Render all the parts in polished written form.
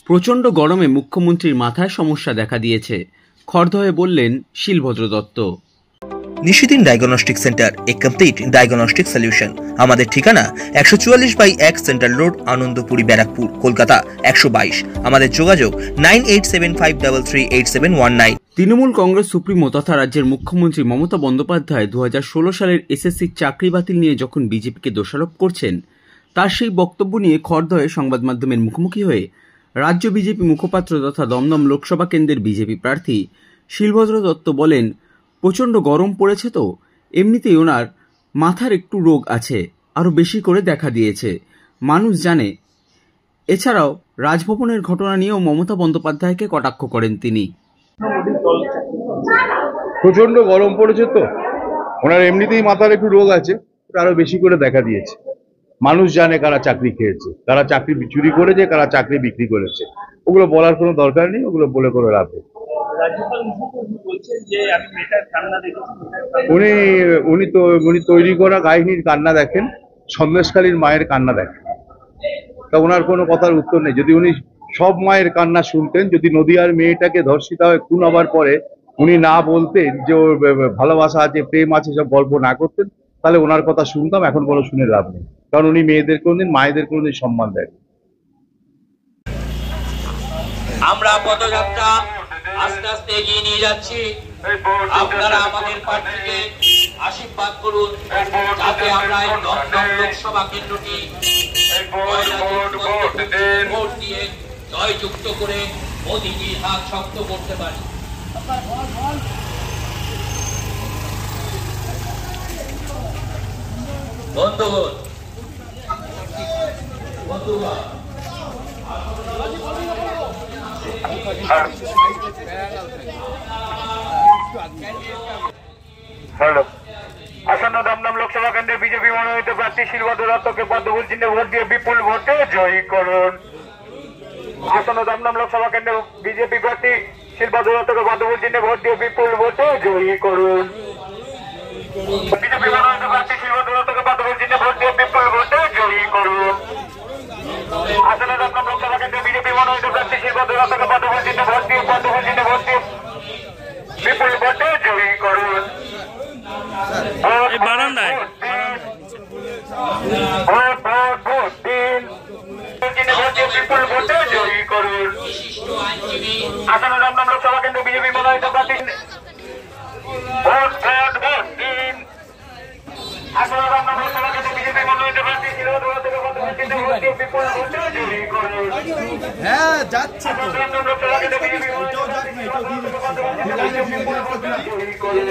প্রচণ্ড গরমে মুখ্যমন্ত্রীর মাথায় সমস্যা দেখা দিয়েছে, খড়দহে বললেন শিলভদ্র দত্ত। নিশিদিন ডায়াগনস্টিক সেন্টার, এ কমপ্লিট ডায়াগনস্টিক সলিউশন। আমাদের ঠিকানা 144/1 সেন্ট্রাল রোড, আনন্দপুরি, ব্যারাকপুর, কলকাতা 122। আমাদের যোগাযোগ 9875338719। তৃণমূল কংগ্রেস সুপ্রিমো তথা রাজ্যের মুখ্যমন্ত্রী মমতা বন্দ্যোপাধ্যায় 2016 সালের এসএসসির চাকরি বাতিল নিয়ে যখন বিজেপিকে দোষারোপ করছেন, তার সেই বক্তব্য নিয়ে খড়দহে সংবাদ মাধ্যমের মুখোমুখি হয়ে রাজ্য বিজেপি মুখপাত্র তথা দমদম লোকসভা কেন্দ্রের বিজেপি প্রার্থী শিলভদ্র দত্ত বলেন, প্রচণ্ড গরম পড়েছে তো এমনিতেই ওনার মাথার একটু রোগ আছে, আরও বেশি করে দেখা দিয়েছে, মানুষ জানে। এছাড়াও রাজভবনের ঘটনা নিয়েও মমতা বন্দ্যোপাধ্যায়কে কটাক্ষ করেন তিনি। প্রচন্ড গরম পড়েছে তো ওনার এমনিতেই মাথার একটু রোগ আছে, আরো বেশি করে দেখা দিয়েছে। মানুষ জানে কারা চাকরি খেয়েছে, কারা চাকরি চুরি করেছে, কারা চাকরি বিক্রি করেছে। ওগুলো বলার কোনো দরকার নেই, ওগুলো বলে কোনো লাভ নেই। উনি তৈরি করা কাহিনীর কান্না দেখেন, সন্দেশখালীর মায়ের কান্না দেখেন, তা ওনার কোনো কথার উত্তর নেই। যদি উনি সব মায়ের কান্না শুনতেন, যদি নদিয়ার মেয়েটাকে ধর্ষিতা হয়ে খুন হবার পরে উনি না বলতেন যে ওর ভালোবাসা আছে, প্রেম আছে, সব গল্প না করতেন, তাহলে ওনার কথা শুনতাম। এখন কোনো শুনে লাভ নেই, কারণ উনি মেয়েদের কোনদিন, মায়েদের কোনদিন সম্মান দেন। আমরা পদযাত্রা আস্তে আস্তে এগিয়ে নিয়ে যাচ্ছি। আপনারা আমাদের প্রার্থীকে আশীর্বাদ করুন, যাতে আমরা এই দমদম লোকসভা কেন্দ্রটি ভোট দিয়ে জয়যুক্ত করে মোদীজির হাত শক্ত করতে পারি। বন্ধুগণ, হ্যালো, আসন্ন দমদম লোকসভা কেন্দ্রের বিজেপি মনোনীত প্রার্থী শিলভদ্র দত্তকে পদ্মফুল চিহ্নে ভোট দিয়ে বিপুল ভোটে জয়ী করুন। আসন্ন দমদম লোকসভা কেন্দ্রের বিজেপি প্রার্থী শিলভদ্র দত্তকে পদ্মফুল চিহ্নে ভোট দিয়ে বিপুল ভোটে জয়ী করুন। বিজেপি মনোনীত প্রার্থী শিলভদ্র দত্তকে পদ্মফুল চিহ্নে ভোট দিয়ে বিপুল ভোটে জয়ী করুন। আসন্ন দমদম লোকসভা কেন্দ্রের বিজেপি মনোনীত প্রার্থী শিলভদ্র দত্তকে পদ্মফুল চিহ্নে ভোট দিয়ে বিপুল ভোটে জয়ী করুন। বারান্দায় বিপুল ভোটে জয়ী করুন। আসন্ন দমদম লোকসভা কেন্দ্রে বিজেপি মনোনীত প্রার্থী ভোট দিন। আসন্ন দমদম লোকসভা কেন্দ্রে বিজেপি মনোনীত প্রার্থী শিলভদ্র দত্তকে পদ্মফুল চিহ্নে ভোট দিয়ে বিপুল ভোটে জয়ী করুন। হ্যাঁ যাচ্ছে তো, দমদম লোকসভা কেন্দ্রে বিজেপি মনোনীত প্রার্থী শিলভদ্র দত্তকে পদ্মফুল চিহ্নে ভোট দিয়ে বিপুল ভোটে জয়ী করুন।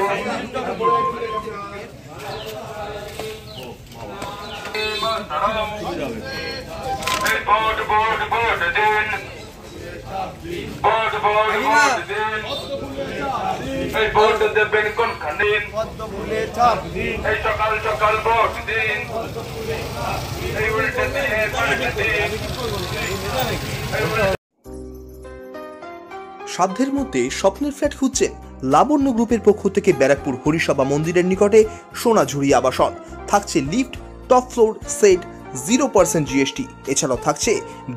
ভোট দেবেন কোনখানে, সকাল সকাল ভোট দিন, উল্টে দিয়ে সাধ্যের মধ্যে স্বপ্নের ফ্ল্যাট খুঁজছেন? লাবণ্য গ্রুপের পক্ষ থেকে ব্যারাকপুর হরিসভা মন্দিরের নিকটে সোনাঝুরি আবাসন। থাকছে lift, top floor, set, 0% GST. এছাড়াও থাকছে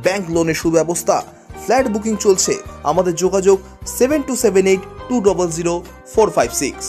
ব্যাংক লোনের সুব্যবস্থা। ফ্ল্যাট বুকিং চলছে। আমাদের যোগাযোগ 7278200456।